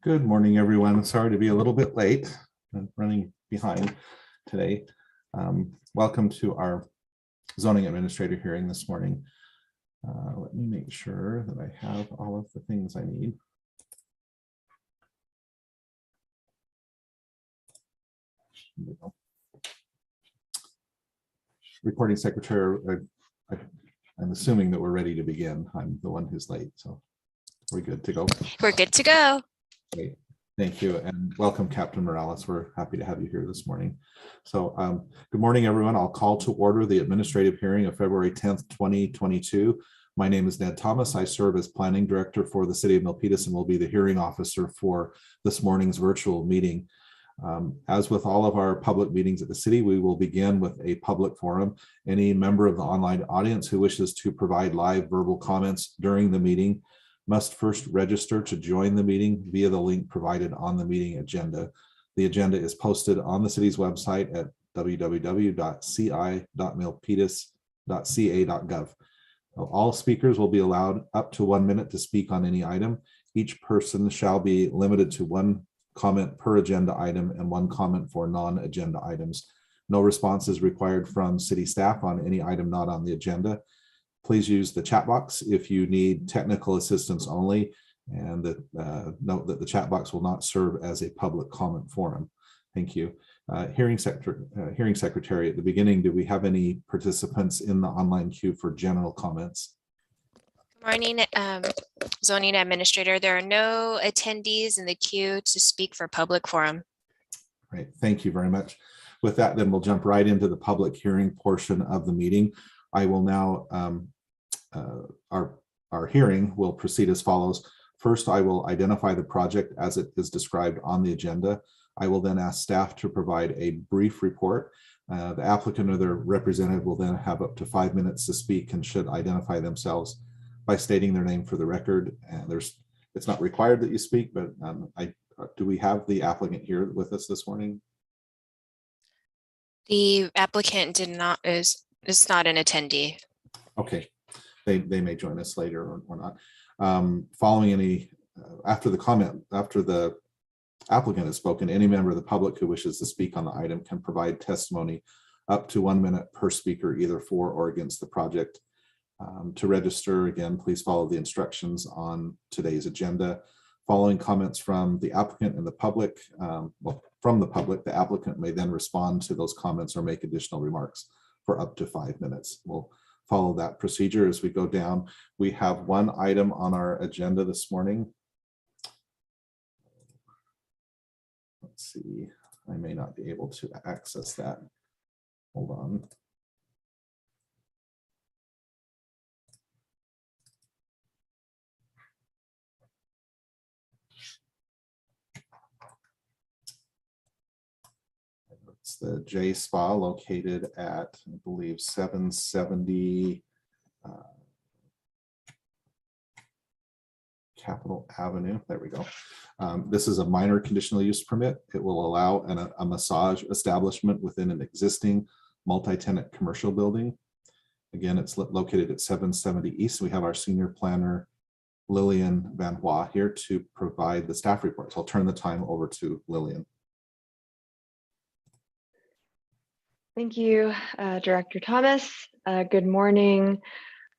Good morning, everyone. Sorry to be a little bit late. I'm running behind today. Welcome to our zoning administrator hearing this morning. Let me make sure that I have all of the things I need. Recording secretary, I'm assuming that we're ready to begin. I'm the one who's late, so we're good to go. We're good to go. Great. Thank you, and welcome, Captain Morales. We're happy to have you here this morning. So good morning, everyone. I'll call to order the administrative hearing of February 10th, 2022. My name is Ned Thomas. I serve as planning director for the city of Milpitas and will be the hearing officer for this morning's virtual meeting. As with all of our public meetings at the city, we will begin with a public forum. Any member of the online audience who wishes to provide live verbal comments during the meeting must first register to join the meeting via the link provided on the meeting agenda. The agenda is posted on the city's website at www.ci.milpitas.ca.gov. All speakers will be allowed up to 1 minute to speak on any item. Each person shall be limited to one comment per agenda item and one comment for non-agenda items. No response is required from city staff on any item not on the agenda. Please use the chat box if you need technical assistance only, and note that the chat box will not serve as a public comment forum. Thank you. Hearing secretary, at the beginning, do we have any participants in the online queue for general comments? Good morning, zoning administrator. There are no attendees in the queue to speak for public forum. Great, thank you very much. With that, then we'll jump right into the public hearing portion of the meeting. I will now, our hearing will proceed as follows. First, I will identify the project as it is described on the agenda. I will then ask staff to provide a brief report. The applicant or their representative will then have up to 5 minutes to speak and should identify themselves by stating their name for the record. And it's not required that you speak, but do we have the applicant here with us this morning? The applicant is not an attendee. Okay, they may join us later or not. Following any, after the applicant has spoken, any member of the public who wishes to speak on the item can provide testimony up to 1 minute per speaker, either for or against the project. To register, again, please follow the instructions on today's agenda. Following comments from the applicant and the public, from the public, the applicant may then respond to those comments or make additional remarks for up to 5 minutes. We'll follow that procedure as we go down. We have one item on our agenda this morning. Let's see, I may not be able to access that. Hold on. It's the J Spa located at, I believe, 770 Capitol Avenue. There we go. This is a minor conditional use permit. It will allow a massage establishment within an existing multi-tenant commercial building. Again, it's located at 770 East. We have our senior planner, Jillian Van Hoa, here to provide the staff report. So I'll turn the time over to Jillian. Thank you, Director Thomas. Good morning,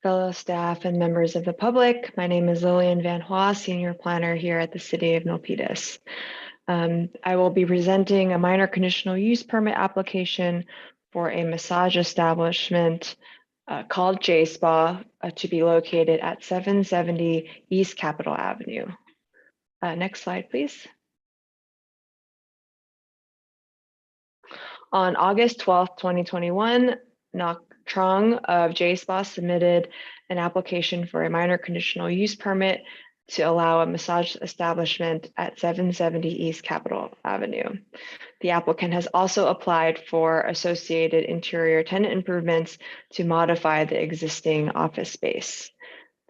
fellow staff and members of the public. My name is Jillian Van Hoa, Senior Planner here at the City of Milpitas. I will be presenting a minor conditional use permit application for a massage establishment called J Spa to be located at 770 East Capitol Avenue. Next slide, please. On August 12th, 2021, Nok Trong of J Spa submitted an application for a minor conditional use permit to allow a massage establishment at 770 East Capitol Avenue. The applicant has also applied for associated interior tenant improvements to modify the existing office space.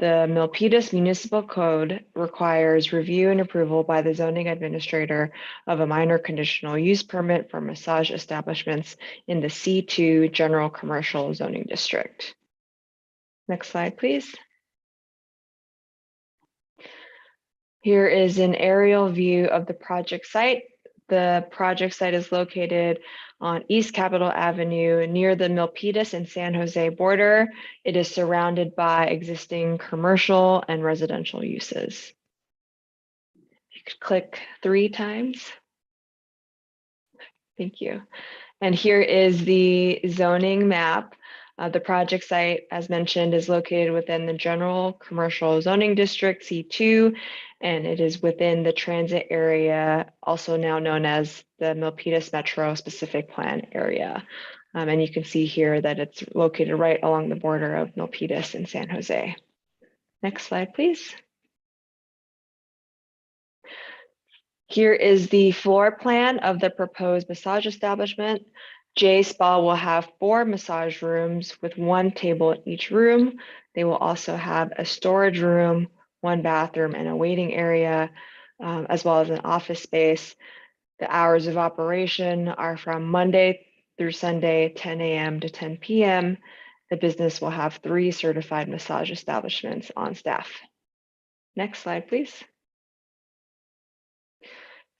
The Milpitas Municipal Code requires review and approval by the zoning administrator of a minor conditional use permit for massage establishments in the C2 General Commercial Zoning District. Next slide, please. Here is an aerial view of the project site. The project site is located on East Capitol Avenue near the Milpitas and San Jose border. It is surrounded by existing commercial and residential uses. You could click 3 times. Thank you. And here is the zoning map. The project site, as mentioned, is located within the General Commercial Zoning District C2, and it is within the transit area, also now known as the Milpitas Metro Specific Plan area. And you can see here that it's located right along the border of Milpitas and San Jose. Next slide, please. Here is the floor plan of the proposed massage establishment. J Spa will have 4 massage rooms with 1 table in each room. They will also have a storage room, 1 bathroom, and a waiting area, as well as an office space. The hours of operation are from Monday through Sunday, 10 a.m. to 10 p.m. The business will have 3 certified massage establishments on staff. Next slide, please.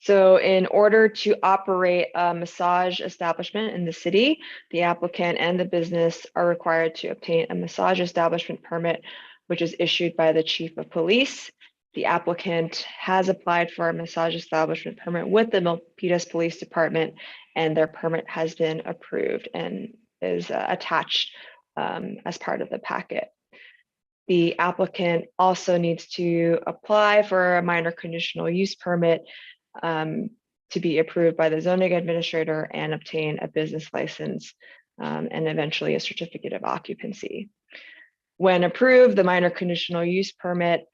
So in order to operate a massage establishment in the city, the applicant and the business are required to obtain a massage establishment permit, which is issued by the chief of police. The applicant has applied for a massage establishment permit with the Milpitas Police Department, and their permit has been approved and is attached as part of the packet. The applicant also needs to apply for a minor conditional use permit to be approved by the zoning administrator and obtain a business license and eventually a certificate of occupancy. When approved, the minor conditional use permit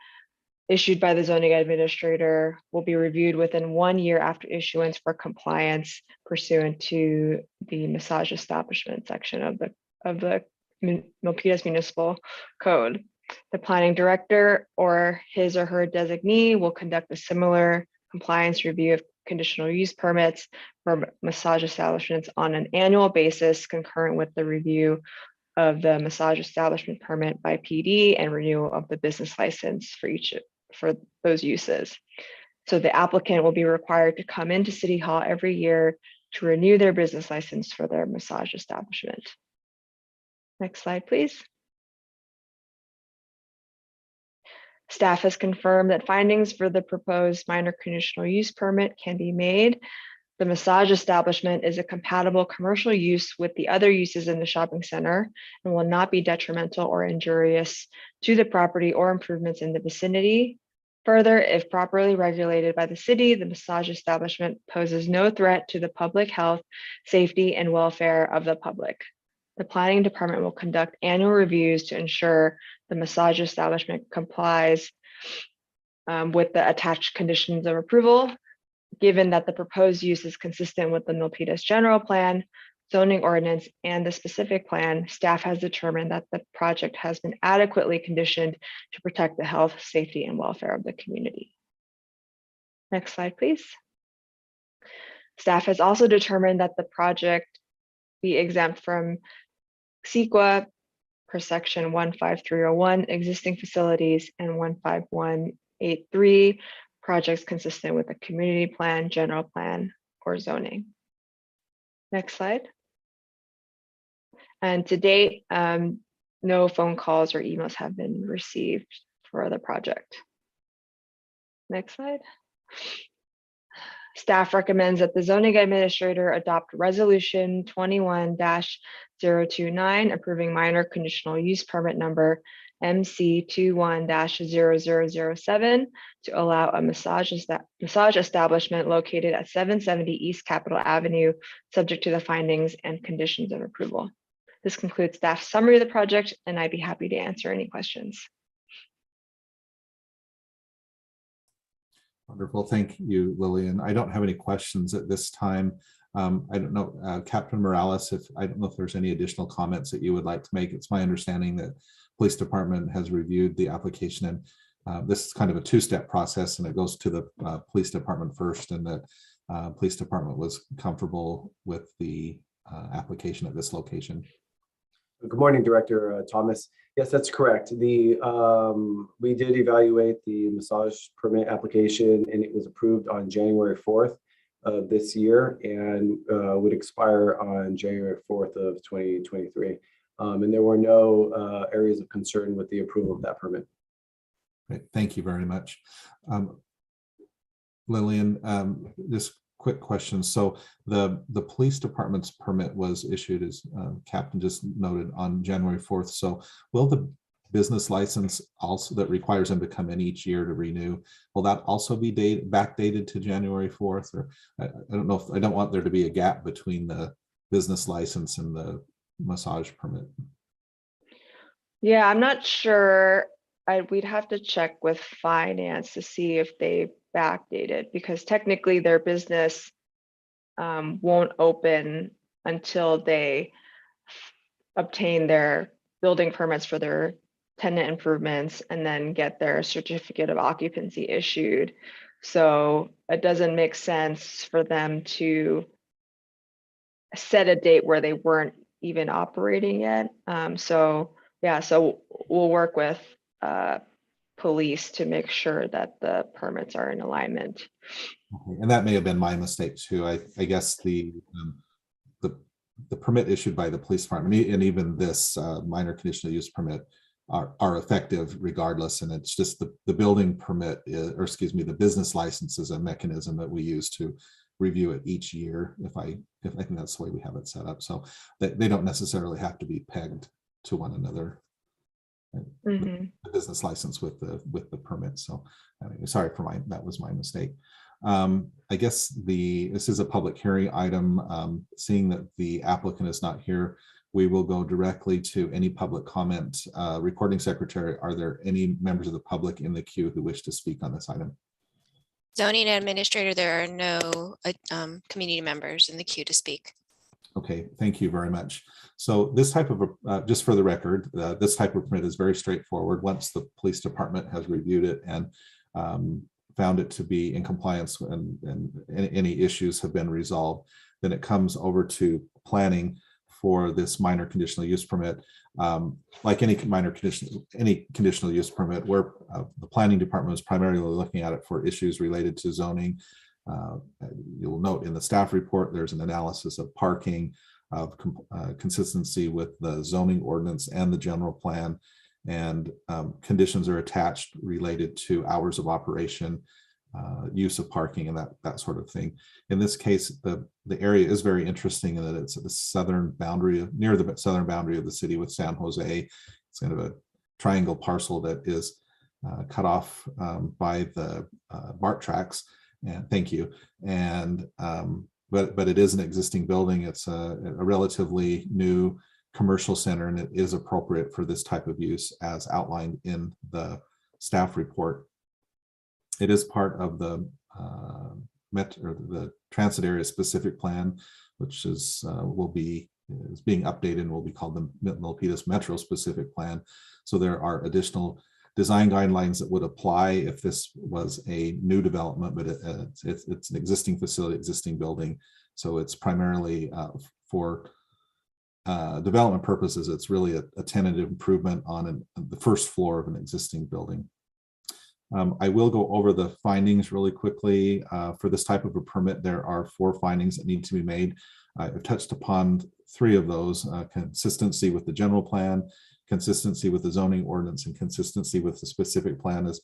issued by the zoning administrator will be reviewed within 1 year after issuance for compliance pursuant to the massage establishment section of the Milpitas Municipal Code. The planning director or his or her designee will conduct a similar compliance review of conditional use permits for massage establishments on an annual basis, concurrent with the review of the massage establishment permit by PD and renewal of the business license for those uses. So the applicant will be required to come into City Hall every year to renew their business license for their massage establishment. Next slide, please. Staff has confirmed that findings for the proposed minor conditional use permit can be made. The massage establishment is a compatible commercial use with the other uses in the shopping center and will not be detrimental or injurious to the property or improvements in the vicinity. Further, if properly regulated by the city, the massage establishment poses no threat to the public health, safety, and welfare of the public. The planning department will conduct annual reviews to ensure the massage establishment complies with the attached conditions of approval. Given that the proposed use is consistent with the Milpitas general plan, zoning ordinance, and the specific plan, staff has determined that the project has been adequately conditioned to protect the health, safety, and welfare of the community. Next slide, please. Staff has also determined that the project be exempt from CEQA per section 15301, existing facilities, and 15183, projects consistent with a community plan, general plan, or zoning. Next slide. And to date, no phone calls or emails have been received for the project. Next slide. Staff recommends that the zoning administrator adopt resolution 21-029 approving minor conditional use permit number MC21-0007 to allow a massage establishment located at 770 East Capitol Avenue, subject to the findings and conditions of approval. This concludes staff's summary of the project, and I'd be happy to answer any questions. Wonderful. Thank you, Lillian. I don't have any questions at this time. I don't know, Captain Morales, I don't know if there's any additional comments that you would like to make. It's my understanding that police department has reviewed the application, and this is kind of a 2-step process, and it goes to the police department first, and that police department was comfortable with the application at this location. Good morning, Director Thomas. Yes, that's correct. We did evaluate the massage permit application, and it was approved on January 4th of this year, and would expire on January 4th of 2023. And there were no areas of concern with the approval of that permit. Great. Thank you very much. Lillian, just quick question. So the police department's permit was issued, as Captain just noted, on January 4th. So will the business license also that requires them to come in each year to renew, will that also be backdated to January 4th? Or I don't know, if I don't want there to be a gap between the business license and the massage permit. Yeah, I'm not sure. We'd have to check with finance to see if they backdated, because technically their business won't open until they obtain their building permits for their tenant improvements and then get their certificate of occupancy issued. So it doesn't make sense for them to set a date where they weren't even operating yet. So yeah, so we'll work with police to make sure that the permits are in alignment. Okay. And that may have been my mistake too. I guess the permit issued by the police department and even this minor conditional use permit are effective regardless. And it's just the building permit or excuse me, the business license is a mechanism that we use to review it each year. If I think that's the way we have it set up, so that they don't necessarily have to be pegged to one another. The business license with the permit. So sorry for that was my mistake. I guess this is a public hearing item. Seeing that the applicant is not here, we will go directly to any public comment. Recording secretary, are there any members of the public in the queue who wish to speak on this item? Zoning administrator, there are no community members in the queue to speak. Okay, thank you very much. So this type of, just for the record, this type of permit is very straightforward. Once the police department has reviewed it and found it to be in compliance and any issues have been resolved, then it comes over to planning for this minor conditional use permit. Like any conditional use permit, where the planning department is primarily looking at it for issues related to zoning. You'll note in the staff report, there's an analysis of parking, of consistency with the zoning ordinance and the general plan, and conditions are attached related to hours of operation, use of parking, and that sort of thing. In this case, the area is very interesting in that it's at the southern boundary, near the southern boundary of the city with San Jose. It's kind of a triangle parcel that is cut off by the BART tracks. And thank you. And but it is an existing building. It's a relatively new commercial center, and it is appropriate for this type of use as outlined in the staff report. It is part of the the transit area specific plan, which is being updated and will be called the Milpitas Metro specific plan. So there are additional design guidelines that would apply if this was a new development, but it's an existing facility, existing building. So it's primarily for development purposes. It's really a tentative improvement on the first floor of an existing building. I will go over the findings really quickly. For this type of a permit, there are 4 findings that need to be made. I've touched upon 3 of those: consistency with the general plan, consistency with the zoning ordinance, and consistency with the specific plan as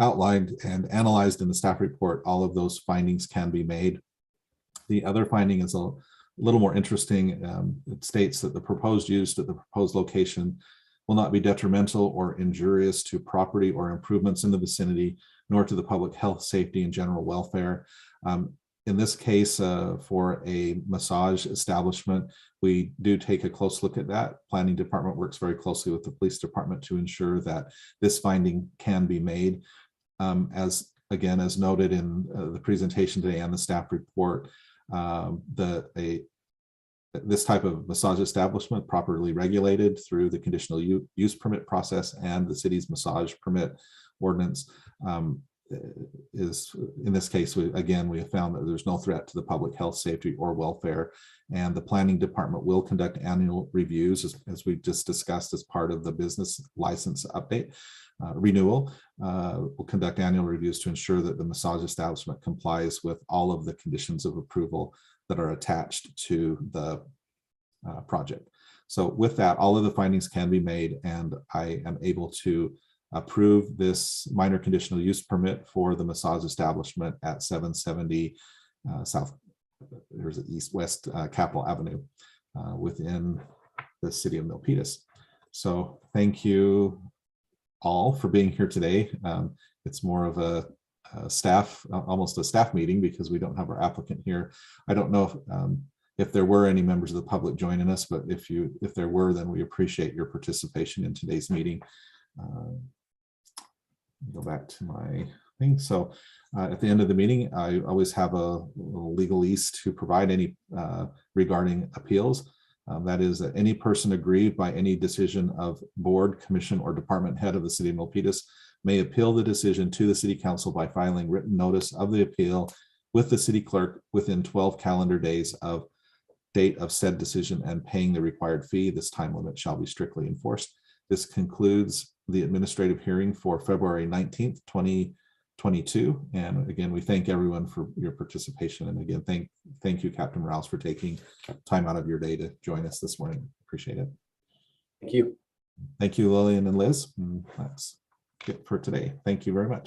outlined and analyzed in the staff report. All of those findings can be made. The other finding is a little more interesting. It states that the proposed use at the proposed location will not be detrimental or injurious to property or improvements in the vicinity, nor to the public health, safety, and general welfare. In this case, for a massage establishment, we do take a close look at that. Planning department works very closely with the police department to ensure that this finding can be made. As noted in the presentation today and the staff report, this type of massage establishment, properly regulated through the conditional use permit process and the city's massage permit ordinance, is, in this case, we have found that there's no threat to the public health, safety, or welfare. And the planning department will conduct annual reviews, as we just discussed, as part of the business license update renewal. We'll conduct annual reviews to ensure that the massage establishment complies with all of the conditions of approval that are attached to the project. So with that, all of the findings can be made, and I am able to approve this minor conditional use permit for the massage establishment at 770 South, there's an East-West Capitol Avenue within the city of Milpitas. So thank you all for being here today. It's more of a staff, almost a staff meeting, because we don't have our applicant here. I don't know if there were any members of the public joining us, but if there were, then we appreciate your participation in today's meeting. Go back to my thing. So at the end of the meeting, I always have a legalese to provide any regarding appeals. That is that any person aggrieved by any decision of board, commission, or department head of the city of Milpitas may appeal the decision to the city council by filing written notice of the appeal with the city clerk within 12 calendar days of date of said decision and paying the required fee. This time limit shall be strictly enforced. This concludes the administrative hearing for February 19th, 2022. And again, we thank everyone for your participation. And again, thank you, Captain Morales, for taking time out of your day to join us this morning. Appreciate it. Thank you. Thank you, Lillian and Liz. And that's it for today. Thank you very much.